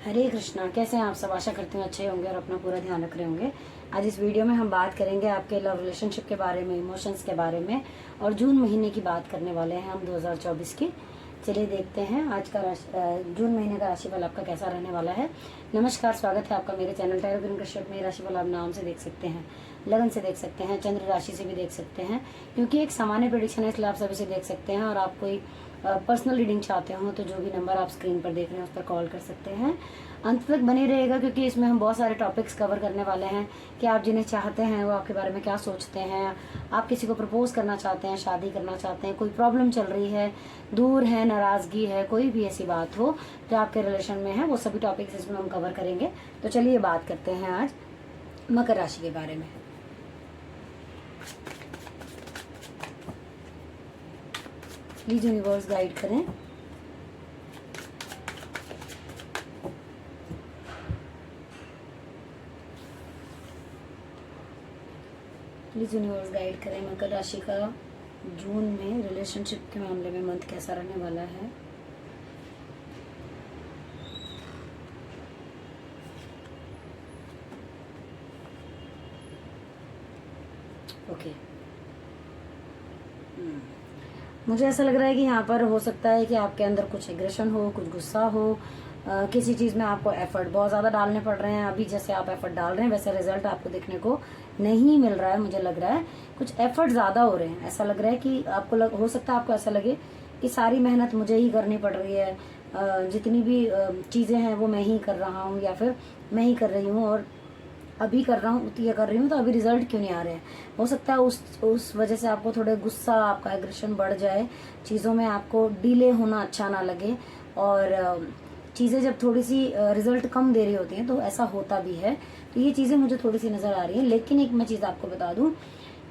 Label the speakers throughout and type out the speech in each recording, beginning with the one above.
Speaker 1: हरे कृष्णा। कैसे हैं आप सब? आशा करती हूँ अच्छे होंगे और अपना पूरा ध्यान रख रहे होंगे। आज इस वीडियो में हम बात करेंगे आपके लव रिलेशनशिप के बारे में, इमोशंस के बारे में, और जून महीने की बात करने वाले हैं हम 2024 की। चलिए देखते हैं आज का जून महीने का राशिफल आपका कैसा रहने वाला है। नमस्कार, स्वागत है आपका मेरे चैनल टैरो ग्रीन कश्यप में। राशिफल आप नाम से देख सकते हैं, लगन से देख सकते हैं, चंद्र राशि से भी देख सकते हैं, क्योंकि एक सामान्य प्रेडिक्शन है इसलिए आप सभी से देख सकते हैं। और आप कोई पर्सनल रीडिंग चाहते हो तो जो भी नंबर आप स्क्रीन पर देख रहे हैं उस पर कॉल कर सकते हैं। अंत तक बने रहेगा क्योंकि इसमें हम बहुत सारे टॉपिक्स कवर करने वाले हैं कि आप जिन्हें चाहते हैं वो आपके बारे में क्या सोचते हैं। आप किसी को प्रपोज करना चाहते हैं, शादी करना चाहते हैं, कोई प्रॉब्लम चल रही है, दूर है, नाराजगी है, कोई भी ऐसी बात हो जो आपके रिलेशन में है, वो सभी टॉपिक्स इसमें हम कवर करेंगे। तो चलिए बात करते हैं आज मकर राशि के बारे में। प्लीज यूनिवर्स गाइड करें। प्लीज यूनिवर्स गाइड करें मकर राशि का जून में रिलेशनशिप के मामले में मंथ कैसा रहने वाला है। ओके। मुझे ऐसा लग रहा है कि यहाँ पर हो सकता है कि आपके अंदर कुछ एग्रेशन हो, कुछ गुस्सा हो, किसी चीज़ में आपको एफर्ट बहुत ज़्यादा डालने पड़ रहे हैं। अभी जैसे आप एफर्ट डाल रहे हैं वैसे रिजल्ट आपको देखने को नहीं मिल रहा है। मुझे लग रहा है कुछ एफर्ट ज़्यादा हो रहे हैं। ऐसा लग रहा है कि आपको हो सकता है आपको ऐसा लगे कि सारी मेहनत मुझे ही करनी पड़ रही है, जितनी भी चीज़ें हैं वो मैं ही कर रहा हूँ या फिर मैं ही कर रही हूँ, और अभी कर रहा हूँ ये कर रही हूँ तो अभी रिजल्ट क्यों नहीं आ रहे हैं। हो सकता है उस वजह से आपको थोड़े गुस्सा, आपका एग्रेशन बढ़ जाए, चीज़ों में आपको डिले होना अच्छा ना लगे, और चीज़ें जब थोड़ी सी रिजल्ट कम दे रही होती हैं तो ऐसा होता भी है। तो ये चीज़ें मुझे थोड़ी सी नज़र आ रही हैं। लेकिन एक मैं चीज़ आपको बता दूं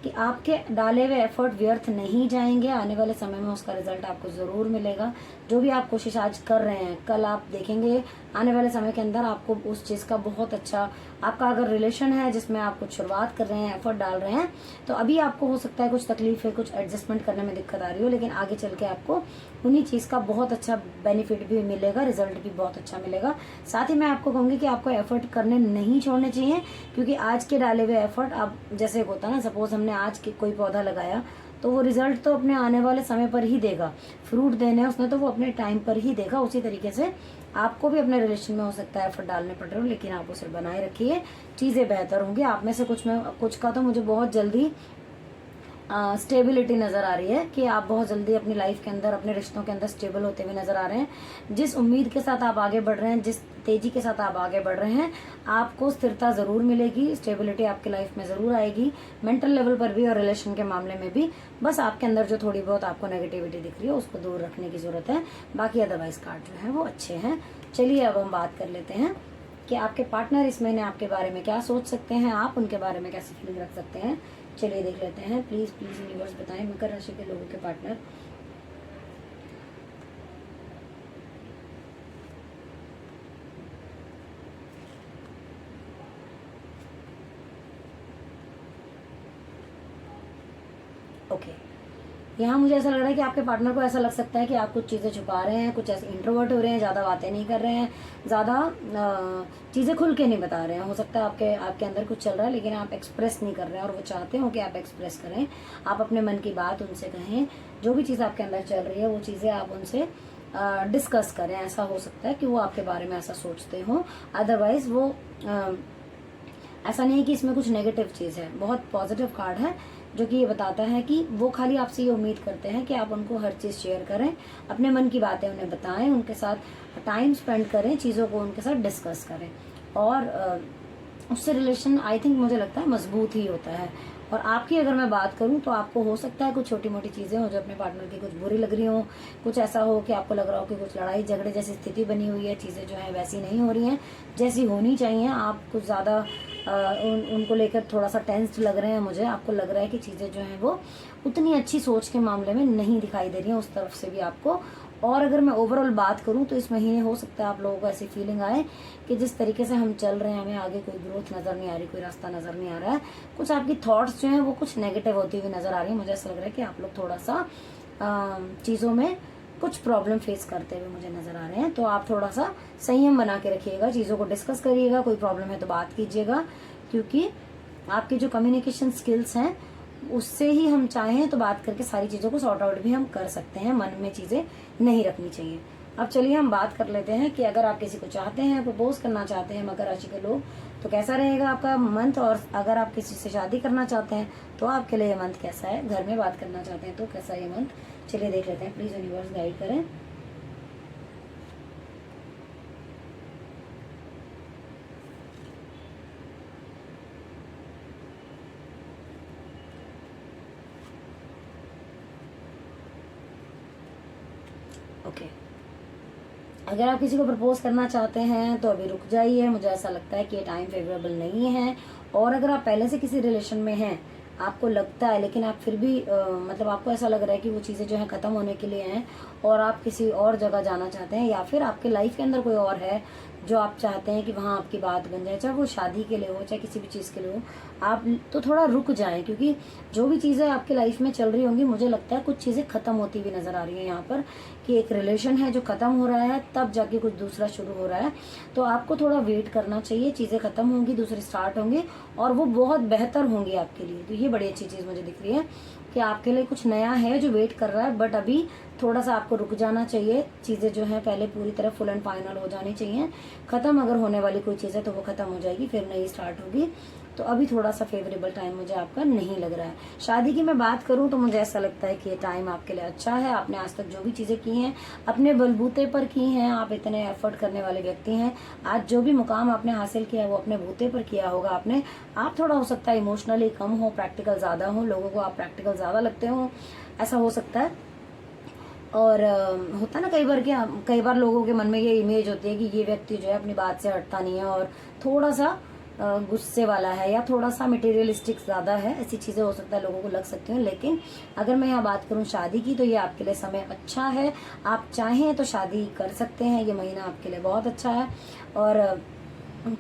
Speaker 1: कि आपके डाले हुए एफर्ट व्यर्थ नहीं जाएंगे। आने वाले समय में उसका रिजल्ट आपको ज़रूर मिलेगा। जो भी आप कोशिश आज कर रहे हैं, कल आप देखेंगे आने वाले समय के अंदर आपको उस चीज़ का बहुत अच्छा, आपका अगर रिलेशन है जिसमें आप कुछ शुरुआत कर रहे हैं, एफर्ट डाल रहे हैं, तो अभी आपको हो सकता है कुछ तकलीफ है, कुछ एडजस्टमेंट करने में दिक्कत आ रही हो, लेकिन आगे चल के आपको उन्हीं चीज़ का बहुत अच्छा बेनिफिट भी मिलेगा, रिजल्ट भी बहुत अच्छा मिलेगा। साथ ही मैं आपको कहूँगी कि आपको एफर्ट करने नहीं छोड़ने चाहिए, क्योंकि आज के डाले हुए एफर्ट, आप जैसे होता है ना, सपोज हमने आज के कोई पौधा लगाया तो वो रिजल्ट तो अपने आने वाले समय पर ही देगा। फ्रूट देने उसने तो वो अपने टाइम पर ही देगा। उसी तरीके से आपको भी अपने रिलेशन में हो सकता है एफर्ट डालने पड़ रहे हो, लेकिन आप उसे बनाए रखिए, चीज़ें बेहतर होंगी। आप में से कुछ का तो मुझे बहुत जल्दी स्टेबिलिटी नज़र आ रही है कि आप बहुत जल्दी अपनी लाइफ के अंदर, अपने रिश्तों के अंदर स्टेबल होते हुए नज़र आ रहे हैं। जिस उम्मीद के साथ आप आगे बढ़ रहे हैं, जिस तेज़ी के साथ आप आगे बढ़ रहे हैं, आपको स्थिरता ज़रूर मिलेगी, स्टेबिलिटी आपकी लाइफ में ज़रूर आएगी, मेंटल लेवल पर भी और रिलेशन के मामले में भी। बस आपके अंदर जो थोड़ी बहुत आपको नेगेटिविटी दिख रही है उसको दूर रखने की ज़रूरत है। बाकी अदरवाइज कार्ड जो है वो अच्छे हैं। चलिए अब हम बात कर लेते हैं कि आपके पार्टनर इस महीने आपके बारे में क्या सोच सकते हैं, आप उनके बारे में कैसी फीलिंग रख सकते हैं। चलिए देख लेते हैं। प्लीज यूनिवर्स बताएं मकर राशि के लोगों के पार्टनर ओके। यहाँ मुझे ऐसा लग रहा है कि आपके पार्टनर को ऐसा लग सकता है कि आप कुछ चीज़ें छुपा रहे हैं, कुछ ऐसे इंट्रोवर्ट हो रहे हैं, ज़्यादा बातें नहीं कर रहे हैं, ज़्यादा चीज़ें खुल के नहीं बता रहे हैं। हो सकता है आपके अंदर कुछ चल रहा है लेकिन आप एक्सप्रेस नहीं कर रहे हैं, और वो चाहते हो कि आप एक्सप्रेस करें, आप अपने मन की बात उनसे कहें। जो भी चीज़ आपके अंदर चल रही है वो चीज़ें आप उनसे डिस्कस करें। ऐसा हो सकता है कि वो आपके बारे में ऐसा सोचते हो। अदरवाइज वो ऐसा नहीं है कि इसमें कुछ नेगेटिव चीज़ है, बहुत पॉजिटिव कार्ड है जो कि ये बताता है कि वो खाली आपसे ये उम्मीद करते हैं कि आप उनको हर चीज़ शेयर करें, अपने मन की बातें उन्हें बताएं, उनके साथ टाइम स्पेंड करें, चीज़ों को उनके साथ डिस्कस करें, और उससे रिलेशन आई थिंक मुझे लगता है मजबूत ही होता है। और आपकी अगर मैं बात करूं तो आपको हो सकता है कुछ छोटी मोटी चीज़ें हो जो अपने पार्टनर की कुछ बुरी लग रही हो, कुछ ऐसा हो कि आपको लग रहा हो कि कुछ लड़ाई झगड़े जैसी स्थिति बनी हुई है, चीज़ें जो है वैसी नहीं हो रही हैं जैसी होनी चाहिए। आप कुछ ज़्यादा उनको लेकर थोड़ा सा टेंस्ड लग रहे हैं। मुझे आपको लग रहा है कि चीज़ें जो हैं वो उतनी अच्छी सोच के मामले में नहीं दिखाई दे रही हैं उस तरफ से भी आपको। और अगर मैं ओवरऑल बात करूं तो इस महीने हो सकता है आप लोगों को ऐसी फीलिंग आए कि जिस तरीके से हम चल रहे हैं हमें आगे कोई ग्रोथ नज़र नहीं आ रही, कोई रास्ता नज़र नहीं आ रहा है, कुछ आपकी थॉट्स जो हैं वो कुछ नेगेटिव होती हुई नज़र आ रही है। मुझे ऐसा लग रहा है कि आप लोग थोड़ा सा चीज़ों में कुछ प्रॉब्लम फेस करते हुए मुझे नजर आ रहे हैं। तो आप थोड़ा सा संयम बना के रखिएगा, चीज़ों को डिस्कस करिएगा, कोई प्रॉब्लम है तो बात कीजिएगा, क्योंकि आपके जो कम्युनिकेशन स्किल्स हैं उससे ही हम चाहें तो बात करके सारी चीज़ों को सॉर्ट आउट भी हम कर सकते हैं। मन में चीज़ें नहीं रखनी चाहिए। अब चलिए हम बात कर लेते हैं कि अगर आप किसी को चाहते हैं, प्रपोज करना चाहते हैं मकर राशि के लोग, तो कैसा रहेगा आपका मंथ, और अगर आप किसी से शादी करना चाहते हैं तो आपके लिए ये मंथ कैसा है, घर में बात करना चाहते हैं तो कैसा ये मंथ। चलिए देख लेते हैं, प्लीज यूनिवर्स गाइड करें। ओके, अगर आप किसी को प्रपोज करना चाहते हैं तो अभी रुक जाइए, मुझे ऐसा लगता है कि ये टाइम फेवरेबल नहीं है। और अगर आप पहले से किसी रिलेशन में हैं, आपको लगता है, लेकिन आप फिर भी मतलब आपको ऐसा लग रहा है कि वो चीज़ें जो है ख़त्म होने के लिए हैं और आप किसी और जगह जाना चाहते हैं, या फिर आपके लाइफ के अंदर कोई और है जो आप चाहते हैं कि वहाँ आपकी बात बन जाए, चाहे वो शादी के लिए हो चाहे किसी भी चीज़ के लिए हो, आप तो थोड़ा रुक जाएं, क्योंकि जो भी चीज़ें आपकी लाइफ में चल रही होंगी, मुझे लगता है कुछ चीज़ें ख़त्म होती हुई नज़र आ रही है यहाँ पर, कि एक रिलेशन है जो ख़त्म हो रहा है, तब जाके कुछ दूसरा शुरू हो रहा है। तो आपको थोड़ा वेट करना चाहिए, चीज़ें ख़त्म होंगी, दूसरी स्टार्ट होंगी और वो बहुत बेहतर होंगी आपके लिए। तो ये बड़ी अच्छी चीज़ मुझे दिख रही है कि आपके लिए कुछ नया है जो वेट कर रहा है, बट अभी थोड़ा सा आपको रुक जाना चाहिए। चीज़ें जो हैं पहले पूरी तरह फुल एंड फाइनल हो जानी चाहिए। ख़त्म अगर होने वाली कोई चीज़ है तो वो ख़त्म हो जाएगी, फिर नई स्टार्ट होगी। तो अभी थोड़ा सा फेवरेबल टाइम मुझे आपका नहीं लग रहा है। शादी की मैं बात करूं तो मुझे ऐसा लगता है कि ये टाइम आपके लिए अच्छा है। आपने आज तक जो भी चीज़ें की हैं अपने बलबूते पर की हैं, आप इतने एफर्ट करने वाले व्यक्ति हैं। आज जो भी मुकाम आपने हासिल किया है वो अपने बूते पर किया होगा आपने। आप थोड़ा हो सकता है इमोशनली कम हो, प्रैक्टिकल ज़्यादा हो, लोगों को आप प्रैक्टिकल ज़्यादा लगते हो, ऐसा हो सकता है। और होता है ना कई बार लोगों के मन में ये इमेज होती है कि ये व्यक्ति जो है अपनी बात से हटता नहीं है और थोड़ा सा गुस्से वाला है या थोड़ा सा मटेरियलिस्टिक ज़्यादा है। ऐसी चीज़ें हो सकता है लोगों को लग सकती हैं। लेकिन अगर मैं यहाँ बात करूँ शादी की, तो ये आपके लिए समय अच्छा है। आप चाहें तो शादी कर सकते हैं, ये महीना आपके लिए बहुत अच्छा है और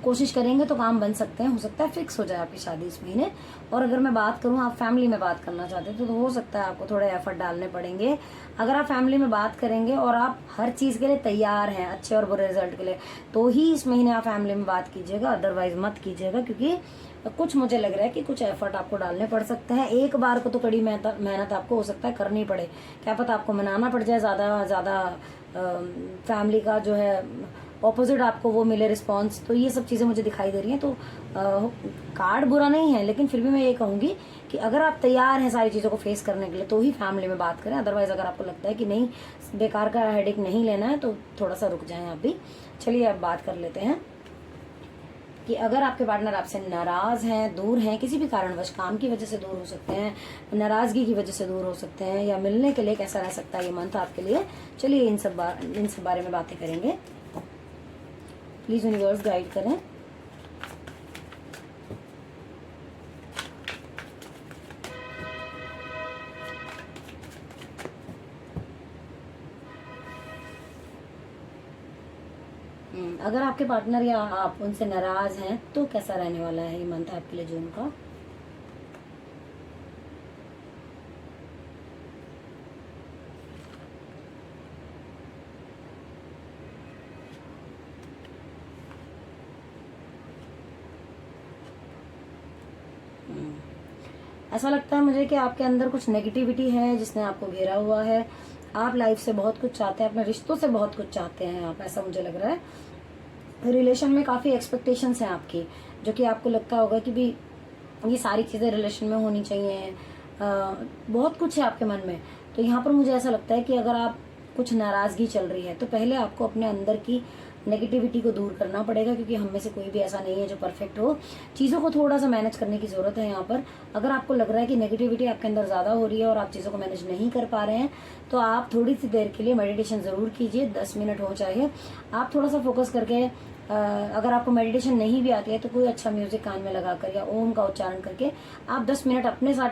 Speaker 1: कोशिश करेंगे तो काम बन सकते हैं। हो सकता है फिक्स हो जाए आपकी शादी इस महीने। और अगर मैं बात करूँ आप फैमिली में बात करना चाहते हैं तो हो सकता है आपको थोड़े एफर्ट डालने पड़ेंगे। अगर आप फैमिली में बात करेंगे और आप हर चीज़ के लिए तैयार हैं, अच्छे और बुरे रिजल्ट के लिए, तो ही इस महीने आप फैमिली में बात कीजिएगा, अदरवाइज मत कीजिएगा। क्योंकि कुछ मुझे लग रहा है कि कुछ एफर्ट आपको डालने पड़ सकते हैं। एक बार को तो कड़ी मेहनत आपको हो सकता है करनी पड़े, क्या पता आपको मनाना पड़ जाए ज़्यादा फैमिली का जो है ऑपोजिट आपको वो मिले रिस्पॉन्स। तो ये सब चीज़ें मुझे दिखाई दे रही हैं। तो कार्ड बुरा नहीं है, लेकिन फिर भी मैं ये कहूँगी कि अगर आप तैयार हैं सारी चीज़ों को फेस करने के लिए तो ही फैमिली में बात करें। अदरवाइज अगर आपको लगता है कि नहीं, बेकार का हेडेक नहीं लेना है, तो थोड़ा सा रुक जाएं आप भी। चलिए अब बात कर लेते हैं कि अगर आपके पार्टनर आपसे नाराज़ हैं, दूर हैं, किसी भी कारणवश, काम की वजह से दूर हो सकते हैं, नाराज़गी की वजह से दूर हो सकते हैं, या मिलने के लिए कैसा रह सकता है ये मंथ आपके लिए। चलिए इन सब बारे में बातें करेंगे। प्लीज यूनिवर्स गाइड करें। अगर आपके पार्टनर या आप उनसे नाराज हैं तो कैसा रहने वाला है ये मंथ आपके लिए जून का। ऐसा लगता है मुझे कि आपके अंदर कुछ नेगेटिविटी है जिसने आपको घेरा हुआ है। आप लाइफ से बहुत कुछ चाहते हैं, अपने रिश्तों से बहुत कुछ चाहते हैं आप, ऐसा मुझे लग रहा है। रिलेशन में काफ़ी एक्सपेक्टेशंस हैं आपकी, जो कि आपको लगता होगा कि भी ये सारी चीज़ें रिलेशन में होनी चाहिए। बहुत कुछ है आपके मन में। तो यहाँ पर मुझे ऐसा लगता है कि अगर आप कुछ नाराज़गी चल रही है तो पहले आपको अपने अंदर की नेगेटिविटी को दूर करना पड़ेगा, क्योंकि हम में से कोई भी ऐसा नहीं है जो परफेक्ट हो। चीज़ों को थोड़ा सा मैनेज करने की ज़रूरत है यहाँ पर। अगर आपको लग रहा है कि नेगेटिविटी आपके अंदर ज़्यादा हो रही है और आप चीज़ों को मैनेज नहीं कर पा रहे हैं, तो आप थोड़ी सी देर के लिए मेडिटेशन ज़रूर कीजिए, 10 मिनट हो चाहे। आप थोड़ा सा फोकस करके, अगर आपको मेडिटेशन नहीं भी आती है तो कोई अच्छा म्यूजिक कान में लगाकर या ओम का उच्चारण करके आप 10 मिनट अपने साथ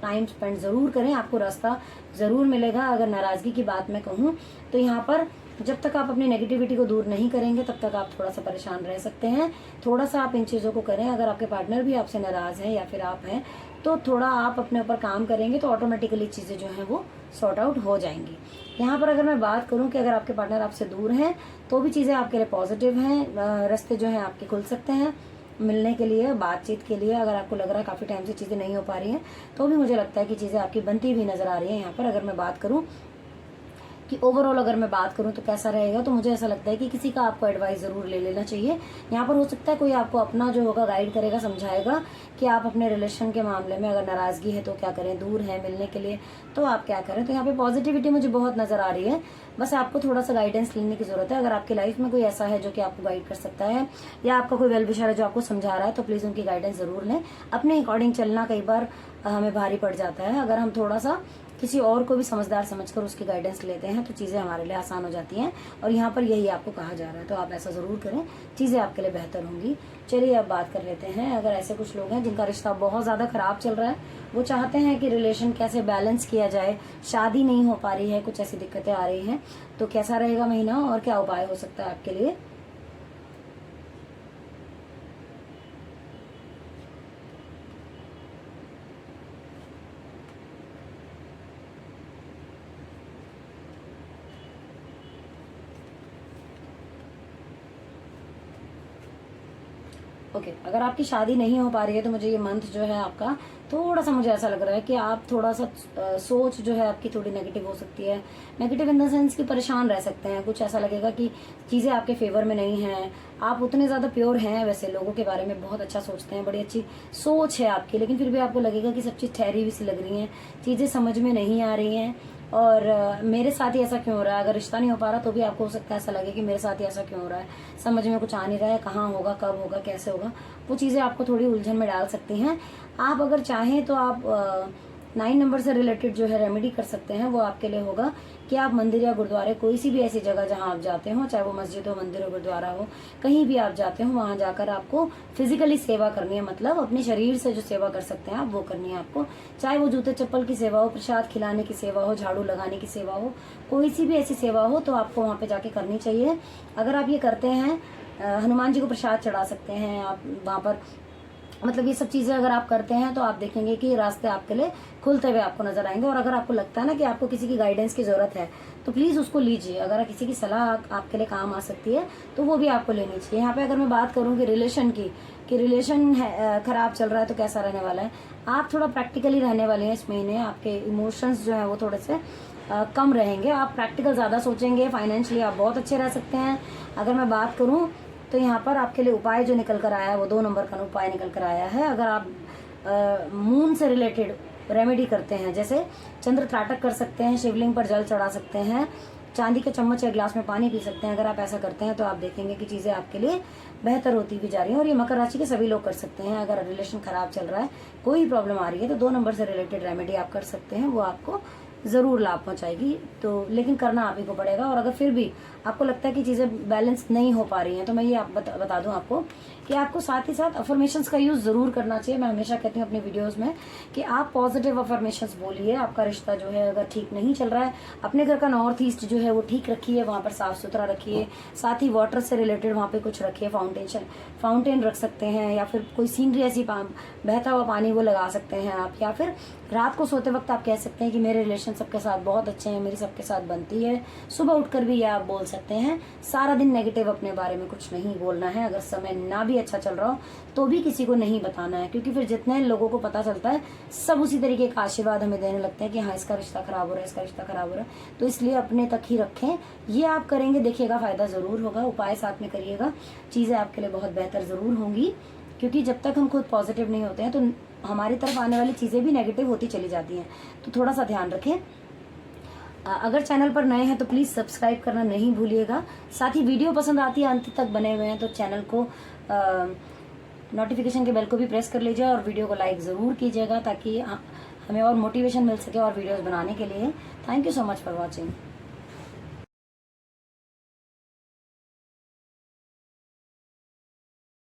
Speaker 1: टाइम स्पेंड ज़रूर करें। आपको रास्ता ज़रूर मिलेगा। अगर नाराज़गी की बात मैं कहूँ तो यहाँ पर जब तक आप अपनी नेगेटिविटी को दूर नहीं करेंगे तब तक आप थोड़ा सा परेशान रह सकते हैं। थोड़ा सा आप इन चीज़ों को करें। अगर आपके पार्टनर भी आपसे नाराज़ हैं या फिर आप हैं तो थोड़ा आप अपने ऊपर काम करेंगे तो ऑटोमेटिकली चीज़ें जो हैं वो सॉर्ट आउट हो जाएंगी। यहाँ पर अगर मैं बात करूँ कि अगर आपके पार्टनर आपसे दूर हैं तो भी चीज़ें आपके लिए पॉजिटिव हैं, रास्ते जो हैं आपके खुल सकते हैं मिलने के लिए, बातचीत के लिए। अगर आपको लग रहा है काफ़ी टाइम से चीज़ें नहीं हो पा रही हैं तो भी मुझे लगता है कि चीज़ें आपकी बनती हुई नज़र आ रही हैं। यहाँ पर अगर मैं बात करूँ कि ओवरऑल अगर मैं बात करूं तो कैसा रहेगा, तो मुझे ऐसा लगता है कि किसी का आपको एडवाइस ज़रूर ले लेना चाहिए। यहाँ पर हो सकता है कोई आपको अपना जो होगा गाइड करेगा, समझाएगा कि आप अपने रिलेशन के मामले में अगर नाराज़गी है तो क्या करें, दूर है मिलने के लिए तो आप क्या करें। तो यहाँ पे पॉजिटिविटी मुझे बहुत नज़र आ रही है, बस आपको थोड़ा सा गाइडेंस लेने की ज़रूरत है। अगर आपकी लाइफ में कोई ऐसा है जो कि आपको गाइड कर सकता है या आपका कोई वेल विशर है जो आपको समझा रहा है तो प्लीज़ उनकी गाइडेंस ज़रूर लें। अपने अकॉर्डिंग चलना कई बार हमें भारी पड़ जाता है, अगर हम थोड़ा सा किसी और को भी समझदार समझकर उसकी गाइडेंस लेते हैं तो चीज़ें हमारे लिए आसान हो जाती हैं। और यहाँ पर यही आपको कहा जा रहा है, तो आप ऐसा ज़रूर करें, चीज़ें आपके लिए बेहतर होंगी। चलिए अब बात कर लेते हैं, अगर ऐसे कुछ लोग हैं जिनका रिश्ता बहुत ज़्यादा ख़राब चल रहा है, वो चाहते हैं कि रिलेशन कैसे बैलेंस किया जाए, शादी नहीं हो पा रही है, कुछ ऐसी दिक्कतें आ रही हैं, तो कैसा रहेगा महीना और क्या उपाय हो सकता है आपके लिए। ओके, अगर आपकी शादी नहीं हो पा रही है तो मुझे ये मंथ जो है आपका थोड़ा सा, मुझे ऐसा लग रहा है कि आप थोड़ा सा सोच जो है आपकी थोड़ी नेगेटिव हो सकती है। नेगेटिव इन द सेंस कि परेशान रह सकते हैं, कुछ ऐसा लगेगा कि चीज़ें आपके फेवर में नहीं हैं। आप उतने ज़्यादा प्योर हैं, वैसे लोगों के बारे में बहुत अच्छा सोचते हैं, बड़ी अच्छी सोच है आपकी, लेकिन फिर भी आपको लगेगा कि सब चीज़ ठहरी हुई सी लग रही हैं, चीज़ें समझ में नहीं आ रही हैं। और मेरे साथ ही ऐसा क्यों हो रहा है, अगर रिश्ता नहीं हो पा रहा तो भी आपको हो सकता है ऐसा लगे कि मेरे साथ ही ऐसा क्यों हो रहा है, समझ में कुछ आ नहीं रहा है, कहाँ होगा, कब होगा, कैसे होगा। वो चीज़ें आपको थोड़ी उलझन में डाल सकती हैं। आप अगर चाहें तो आप 9 नंबर से रिलेटेड जो है रेमेडी कर सकते हैं। वो आपके लिए होगा कि आप मंदिर या गुरुद्वारे, कोई सी भी ऐसी जगह जहां आप जाते हो, चाहे वो मस्जिद हो, मंदिर हो, गुरुद्वारा हो, कहीं भी आप जाते हो, वहां जाकर आपको फिजिकली सेवा करनी है, मतलब अपने शरीर से जो सेवा कर सकते हैं आप वो करनी है आपको। चाहे वो जूते चप्पल की सेवा हो, प्रसाद खिलाने की सेवा हो, झाड़ू लगाने की सेवा हो, कोई सी भी ऐसी सेवा हो तो आपको वहां पे जाके करनी चाहिए। अगर आप ये करते हैं, हनुमान जी को प्रसाद चढ़ा सकते हैं आप वहां पर, मतलब ये सब चीज़ें अगर आप करते हैं तो आप देखेंगे कि रास्ते आपके लिए खुलते हुए आपको नजर आएंगे। और अगर आपको लगता है ना कि आपको किसी की गाइडेंस की ज़रूरत है तो प्लीज़ उसको लीजिए। अगर किसी की सलाह आपके लिए काम आ सकती है तो वो भी आपको लेनी चाहिए। यहाँ पे अगर मैं बात करूँ कि रिलेशन की, कि रिलेशन है ख़राब चल रहा है तो कैसा रहने वाला है, आप थोड़ा प्रैक्टिकली रहने वाले हैं इस महीने। आपके इमोशंस जो हैं वो थोड़े से कम रहेंगे, आप प्रैक्टिकल ज़्यादा सोचेंगे। फाइनेंशियली आप बहुत अच्छे रह सकते हैं। अगर मैं बात करूँ तो यहाँ पर आपके लिए उपाय जो निकल कर आया है वो 2 नंबर का उपाय निकल कर आया है। अगर आप मून से रिलेटेड रेमेडी करते हैं, जैसे चंद्र त्राटक कर सकते हैं, शिवलिंग पर जल चढ़ा सकते हैं, चांदी के चम्मच या गिलास में पानी पी सकते हैं। अगर आप ऐसा करते हैं तो आप देखेंगे कि चीज़ें आपके लिए बेहतर होती हुई जा रही हैं। और ये मकर राशि के सभी लोग कर सकते हैं। अगर रिलेशन खराब चल रहा है, कोई प्रॉब्लम आ रही है तो 2 नंबर से रिलेटेड रेमेडी आप कर सकते हैं, वो आपको ज़रूर लाभ पहुंचाएगी। तो लेकिन करना आप ही को पड़ेगा। और अगर फिर भी आपको लगता है कि चीज़ें बैलेंस नहीं हो पा रही हैं तो मैं ये आप बता दूं आपको कि आपको साथ ही साथ अफर्मेशंस का यूज़ ज़रूर करना चाहिए। मैं हमेशा कहती हूँ अपनी वीडियोस में कि आप पॉजिटिव अफर्मेशंस बोलिए। आपका रिश्ता जो है अगर ठीक नहीं चल रहा है, अपने घर का नॉर्थ ईस्ट जो है वो ठीक रखिए, वहाँ पर साफ सुथरा रखिए। साथ ही वाटर से रिलेटेड वहाँ पे कुछ रखिए, फाउंटेन रख सकते हैं, या फिर कोई सीनरी ऐसी बहता हुआ पानी वो लगा सकते हैं आप। या फिर रात को सोते वक्त आप कह सकते हैं कि मेरे रिलेशन सबके साथ बहुत अच्छे हैं, मेरी सबके साथ बनती है। सुबह उठकर भी ये आप बोल सकते हैं। सारा दिन नेगेटिव अपने बारे में कुछ नहीं बोलना है। अगर समय ना भी अच्छा चल रहा हो तो भी किसी को नहीं बताना है, क्योंकि फिर जितने लोगों को पता चलता है सब उसी तरीके का आशीर्वाद हमें देने लगते हैं कि हाँ इसका रिश्ता खराब हो रहा है, इसका रिश्ता खराब हो रहा है। तो इसलिए अपने तक ही रखें। ये आप करेंगे, देखिएगा फायदा जरूर होगा। उपाय साथ में करिएगा, चीजें आपके लिए बहुत बेहतर जरूर होंगी। क्योंकि जब तक हम खुद पॉजिटिव नहीं होते हैं तो हमारी तरफ आने वाली चीज़ें भी नेगेटिव होती चली जाती हैं। तो थोड़ा सा ध्यान रखें। अगर चैनल पर नए हैं तो प्लीज़ सब्सक्राइब करना नहीं भूलिएगा। साथ ही वीडियो पसंद आती है, अंत तक बने हुए हैं तो चैनल को नोटिफिकेशन के बेल को भी प्रेस कर लीजिए और वीडियो को लाइक ज़रूर कीजिएगा ताकि हमें और मोटिवेशन मिल सके और वीडियोस बनाने के लिए। Thank you so much for watching.